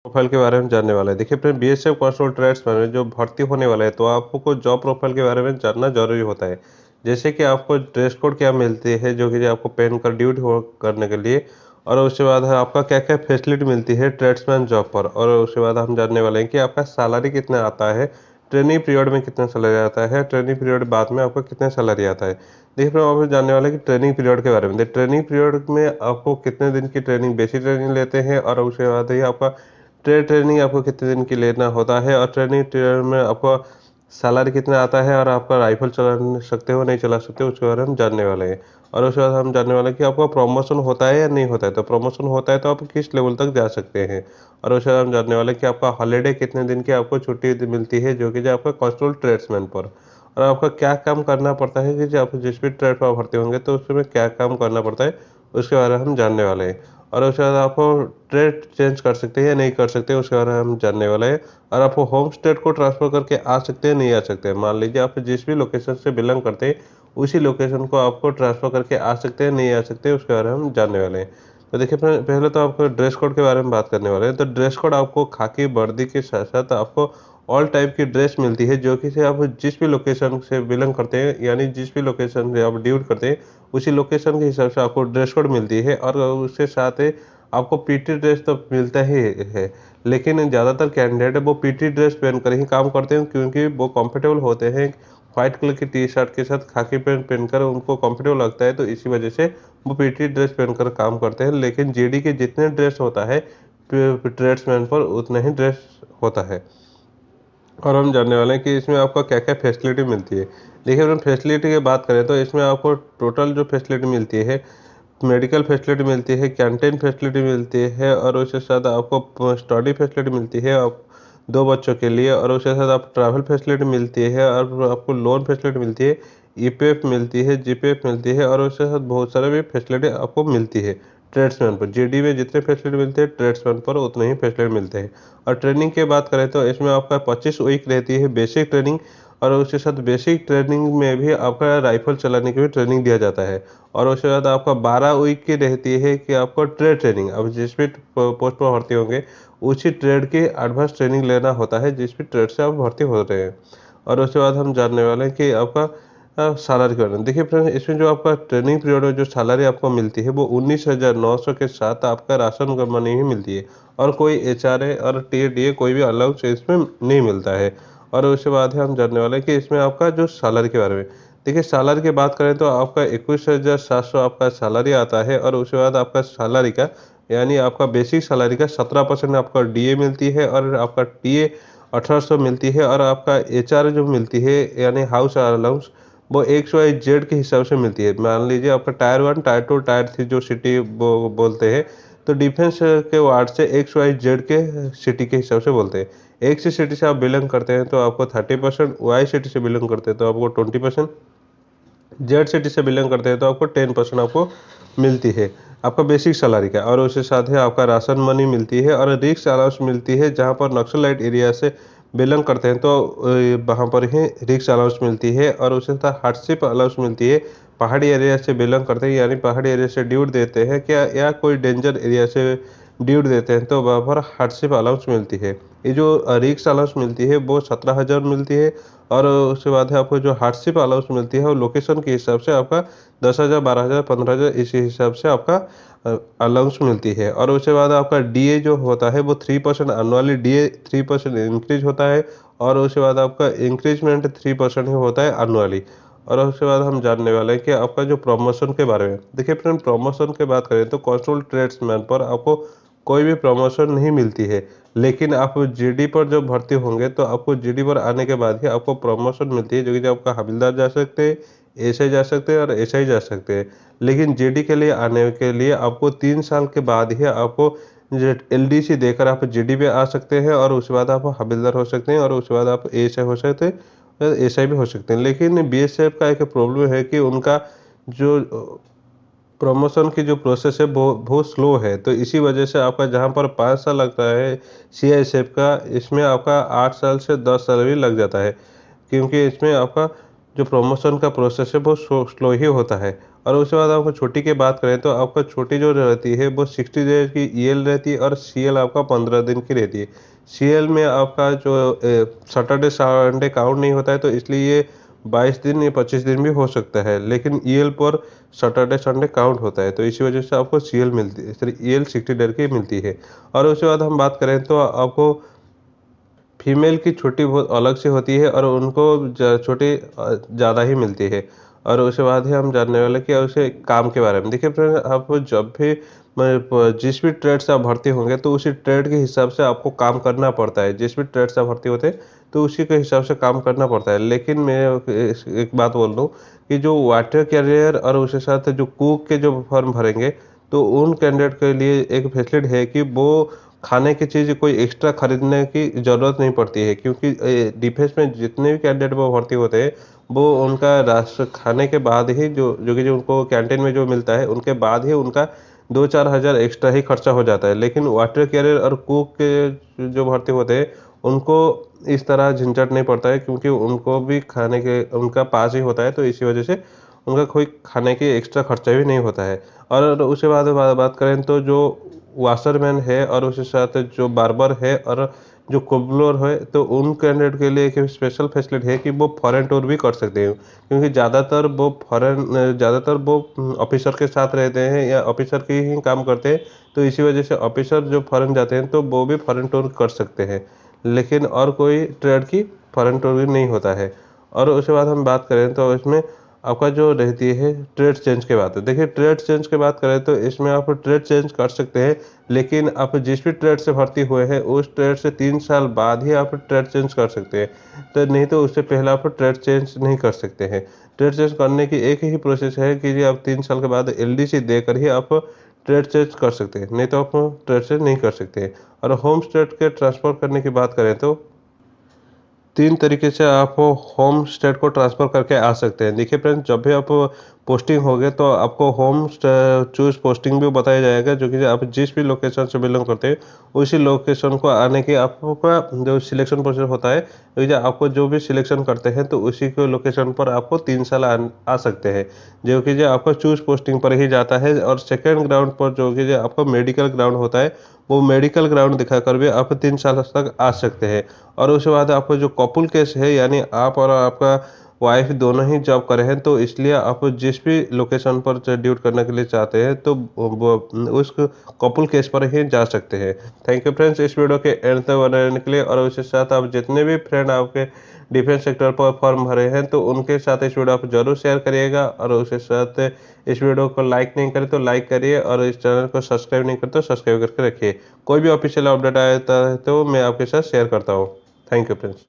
Profile के बारे में जानने वाला है। देखिए फ्रेंड, बीएसएफ कांस्टेबल ट्रेड्समैन में जो भर्ती होने वाला है, तो आपको जॉब प्रोफाइल के बारे में जानना ज़रूरी होता है। जैसे कि आपको ड्रेस कोड क्या मिलती है, जो कि आपको पहन कर ड्यूटी हो करने के लिए, और उसके बाद है आपका क्या-क्या फैसिलिटी मिलती है ट्रेड्समैन जॉब पर, और उसके बाद हम जानने वाले हैं कि आपका सैलरी कितना आता है, ट्रेनिंग पीरियड में कितना सैलरी आता है, ट्रेनिंग पीरियड बाद में आपको कितना सैलरी आता है। देखिए फ्रेंड, आप जानने वाले हैं कि ट्रेनिंग पीरियड के बारे में। ट्रेनिंग पीरियड में आपको कितने दिन की ट्रेनिंग, बेसिक ट्रेनिंग लेते हैं, और उसके बाद ही आपका ट्रेनिंग आपको कितने दिन की लेना होता है, और ट्रेनिंग पीरियड में आपको सैलरी कितना आता है, और आपका राइफल चला सकते हो नहीं चला सकते उसके बारे में हम जानने वाले हैं। और उसके बाद हम जानने वाले हैं कि आपका प्रमोशन होता है या नहीं होता है। तो प्रमोशन होता है तो आप किस लेवल तक जा सकते हैं। और उसके बाद हम जानने वाले हैं कि आपका हॉलीडे कितने दिन की आपको छुट्टी मिलती है, जो कि जो आपका कांस्टेबल ट्रेड्समैन पर, और आपका क्या काम करना पड़ता है कि जो आप जिस भी ट्रेड पर भर्ती होंगे तो उसमें क्या काम करना पड़ता है, उसके बारे में हम जानने वाले हैं। और उसके बाद आपको ट्रेड चेंज कर सकते हैं या नहीं कर सकते, उसके बारे में हम जानने वाले हैं। और आप होम स्टेट को ट्रांसफ़र करके आ सकते हैं, नहीं आ सकते हैं। मान लीजिए आप जिस भी लोकेशन से बिलॉन्ग करते हैं, उसी लोकेशन को आपको ट्रांसफ़र करके आ सकते हैं, नहीं आ सकते, उसके बारे में हम जानने वाले हैं। तो देखिए पहले तो आपको ड्रेस कोड के बारे में बात करने वाले हैं। तो ड्रेस कोड आपको खाकी वर्दी के साथ-साथ आपको ऑल टाइप की ड्रेस मिलती है, जो कि से आप जिस भी लोकेशन से बिलॉन्ग करते हैं, यानी जिस भी लोकेशन से आप ड्यूटी करते हैं, उसी लोकेशन के हिसाब से आपको ड्रेस कोड मिलती है। और उसके साथ ही आपको पीटी ड्रेस तो मिलता ही है, लेकिन ज़्यादातर कैंडिडेट वो पीटी ड्रेस पहनकर ही काम करते हैं, क्योंकि वो कंफर्टेबल होते हैं। व्हाइट कलर की टी-शर्ट के साथ खाकी पैंट पहनकर उनको कंफर्टेबल लगता है, तो इसी वजह से वो पीटी ड्रेस पहनकर काम करते हैं। लेकिन जीडी के जितने ड्रेस होता है, ट्रेड्समैन पर उतना ही ड्रेस होता है। और हम जानने वाले हैं कि इसमें आपको क्या-क्या फैसिलिटी मिलती है। देखिए अगर हम फैसिलिटी की बात करें, तो इसमें आपको टोटल जो फैसिलिटी मिलती है, मेडिकल फैसिलिटी मिलती है, कैंटीन फैसिलिटी मिलती है, और उसके साथ आपको स्टडी फैसिलिटी मिलती है आप 2 बच्चों के लिए, और उसके साथ आप ट्रैवल फैसिलिटी मिलती है, और आपको लोन फैसिलिटी मिलती है, ईपीएफ मिलती है, जीपीएफ मिलती है, और उसके साथ बहुत सारे भी फैसिलिटी आपको मिलती है ट्रेड्समैन पर। जीडी में जितने फैसिलिटी मिलते हैं, ट्रेड्समैन पर उतने ही फैसिलिटी मिलते हैं। और ट्रेनिंग की बात करें तो इसमें आपका 25 वीक रहती है बेसिक ट्रेनिंग, और उसके साथ बेसिक ट्रेनिंग में भी आपका राइफल चलाने की भी ट्रेनिंग दिया जाता है। और उसके बाद आपका 12 वीक की रहती है कि आपको ट्रेड ट्रेनिंग, अब जिस भी पोस्ट पर भर्ती होंगे, उसी ट्रेड की एडवांस ट्रेनिंग लेना होता है, जिस भी ट्रेड से आप भर्ती हो रहे हैं। और उसके बाद हम जानने वाले हैं कि आपका सैलरी के बारे में। देखिए फ्रेंड्स, इसमें जो आपका ट्रेनिंग पीरियड में जो सैलरी आपको मिलती है, वो 19,900 के साथ आपका राशन का मनी ही मिलती है, और कोई एचआरए और टीएडीए कोई भी अलाउंस इसमें नहीं मिलता है। और उसके बाद है हम जानने वाले हैं कि इसमें आपका जो सैलरी के बारे में। देखिए सैलरी की बात करें तो आपका 21,700 आपका सैलरी आता है, और उसके बाद आपका सैलरी का, यानी आपका बेसिक सैलरी का 17% आपका डीए मिलती है, और आपका टीए 1800 मिलती है, और आपका एचआर जो मिलती है, यानी हाउस अलाउंस, वो एक्स वाई जेड के हिसाब से मिलती है। मान लीजिए आपका टायर 1, टायर 2, टायर 3 जो सिटी बोलते हैं, तो डिफेंस के वार्ड से एक्स वाई जेड के सिटी के हिसाब से बोलते हैं। एक्स सिटी से आप बिलोंग करते हैं तो आपको 30%, वाई सिटी से बिलोंग करते हैं तो आपको 20%, जेड सिटी से बिलोंग करते हैं तो आपको 10% आपको मिलती है आपका बेसिक सैलरी का। और उसके साथ ही आपका राशन मनी मिलती है, और रिस्क अलाउंस मिलती है। जहाँ पर नक्सलाइट एरिया से बिलोंग करते हैं तो वहाँ पर ही रिस्क अलाउंस मिलती है, और उसके साथ हार्डशिप अलाउंस मिलती है। पहाड़ी एरिया से बिलोंग करते हैं, यानी पहाड़ी एरिया से ड्यूटी देते हैं क्या, या कोई डेंजर एरिया से ड्यूटी देते हैं, तो वहाँ पर हार्डशिप अलाउंस मिलती है। ये जो रिस्क अलाउंस मिलती है वो 17,000 मिलती है। और उसके बाद है आपको जो हार्डशिप अलाउंस मिलती है, वो लोकेशन के हिसाब से आपका 10,000, 12,000, 15,000 इसी हिसाब से आपका अलाउंस मिलती है। और उसके बाद आपका डीए जो होता है वो 3% एनुअली डीए 3% इंक्रीज होता है, और उसके बाद आपका इंक्रीजमेंट 3% ही होता है एनुअली। और उसके बाद हम जानने वाले हैं कि आपका जो प्रमोशन के बारे में। देखिए फ्रेंड, प्रमोशन की बात करें तो कांस्टेबल ट्रेड्समैन पर आपको कोई भी प्रमोशन नहीं मिलती है, लेकिन आप जीडी पर जब भर्ती होंगे तो आपको जीडी पर आने के बाद ही आपको प्रमोशन मिलती है, जो कि आपका हवलदार जा सकते हैं, एसआई जा सकते हैं, और एसआई जा सकते हैं। लेकिन जीडी के लिए आने के लिए आपको 3 साल के बाद ही आपको जो एलडीसी देकर आप जीडी पे आ सकते हैं, और उसके बाद आप हवलदार हो सकते हैं, और उसके बाद आप एएसआई हो सकते हैं, एसआई भी हो सकते हैं। लेकिन बीएसएफ का एक प्रॉब्लम है कि उनका जो प्रमोशन की जो प्रोसेस है वो बहुत स्लो है, तो इसी वजह से आपका जहाँ पर 5 साल लगता है सीआईएसएफ का, इसमें आपका 8 साल से 10 साल भी लग जाता है, क्योंकि इसमें आपका जो प्रमोशन का प्रोसेस है वो स्लो ही होता है। और उसके बाद आपको छुट्टी की बात करें तो आपका छुट्टी जो रहती है वो 60 डेज की ईएल रहती है और सीएल आपका 15 दिन की रहती है। सीएल में आपका जो सैटरडे संडे काउंट नहीं होता है, तो इसलिए ये 22 दिन या 25 दिन भी हो सकता है, लेकिन ईएल पर सैटरडे संडे काउंट होता है, तो इसी वजह से आपको सीएल मिलती है, सॉरी ईएल 60 डेज की मिलती है। और उसके बाद हम बात करें तो आपको फीमेल की छुट्टी बहुत अलग से होती है और उनको छुट्टी ज़्यादा ही मिलती है। और उसके बाद ही हम जानने वाले कि उसे काम के बारे में। देखिए फ्रेंड, आप जब भी जिस भी ट्रेड से आप भर्ती होंगे तो उसी ट्रेड के हिसाब से आपको काम करना पड़ता है। जिस भी ट्रेड से आप भर्ती होते हैं तो उसी के हिसाब से काम करना पड़ता है। लेकिन मैं एक बात बोल दूँ कि जो वाटर कैरियर और उसके साथ जो कुक के जो फॉर्म भरेंगे, तो उन कैंडिडेट के लिए एक फैसिलिटी है कि वो खाने की चीज़ कोई एक्स्ट्रा खरीदने की ज़रूरत नहीं पड़ती है, क्योंकि डिफेंस में जितने भी कैंडिडेट वो भर्ती होते हैं, वो उनका राष्ट्र खाने के बाद ही जो उनको कैंटीन में जो मिलता है, उनके बाद ही उनका 2-4 हज़ार एक्स्ट्रा ही खर्चा हो जाता है। लेकिन वाटर कैरियर और कुक के जो भर्ती होते हैं, उनको इस तरह झंझट नहीं पड़ता है, क्योंकि उनको भी खाने के उनका पास ही होता है, तो इसी वजह से उनका कोई खाने की एक्स्ट्रा खर्चा भी नहीं होता है। और उसके बाद बात करें तो जो वाशरमैन है और उसके साथ जो बार्बर है और जो कोबलर है, तो उन कैंडिडेट के लिए एक स्पेशल फैसिलिटी है कि वो फॉरेन टूर भी कर सकते हैं, क्योंकि ज़्यादातर वो ऑफिसर के साथ रहते हैं या ऑफिसर के ही काम करते हैं, तो इसी वजह से ऑफिसर जो फॉरेन जाते हैं तो वो भी फॉरेन टूर कर सकते हैं। लेकिन और कोई ट्रेड की फॉरेन टूर नहीं होता है। और उसके बाद हम बात करें तो इसमें आपका जो रहती है ट्रेड चेंज की बात है। देखिए ट्रेड चेंज की बात करें तो इसमें आप ट्रेड चेंज कर सकते हैं, लेकिन आप जिस भी ट्रेड से भर्ती हुए हैं उस ट्रेड से 3 साल बाद ही आप ट्रेड चेंज कर सकते हैं। तो नहीं तो उससे पहले आप ट्रेड चेंज नहीं कर सकते हैं। ट्रेड चेंज करने की एक ही प्रोसेस है कि जी आप 3 साल के बाद एलडीसी देकर ही आप ट्रेड चेंज कर सकते हैं, नहीं तो आप ट्रेड चेंज नहीं कर सकते। और होम स्टेट के ट्रांसफ़र करने की बात करें तो 3 तरीके से आप होम स्टेट को ट्रांसफ़र करके आ सकते हैं। देखिए फ्रेंड्स, जब भी आप पोस्टिंग होगे तो आपको होम चूज़ पोस्टिंग भी बताया जाएगा, जो कि आप जिस भी लोकेशन से बिलोंग करते हैं उसी लोकेशन को आने की आपका जो सिलेक्शन प्रोसेस होता है, तो ये आपको जो भी सिलेक्शन करते हैं तो उसी के लोकेशन पर आपको 3 साल आ सकते हैं, जो कि जो आपका चूज़ पोस्टिंग पर ही जाता है। और सेकंड ग्राउंड पर जो कि जो आपका मेडिकल ग्राउंड होता है, वो मेडिकल ग्राउंड दिखाकर भी आप 3 साल तक आ सकते हैं। और उसके बाद आपको जो कपुल केस है, यानी आप और आपका वाइफ दोनों ही जॉब कर रहे हैं, तो इसलिए आप जिस भी लोकेशन पर ड्यूटी करने के लिए चाहते हैं तो वो उस कपुल केस पर ही जा सकते हैं। थैंक यू फ्रेंड्स, इस वीडियो के एंड तक बने रहने के लिए। और उसके साथ आप जितने भी फ्रेंड आपके डिफेंस सेक्टर पर फॉर्म भरे हैं तो उनके साथ इस वीडियो आप जरूर शेयर करिएगा। और उसके साथ इस वीडियो को लाइक नहीं करें तो लाइक करिए, और इस चैनल को सब्सक्राइब नहीं करें तो सब्सक्राइब करके रखिए। कोई भी ऑफिशियल अपडेट आता है तो मैं आपके साथ शेयर करता हूँ। Thank you friends.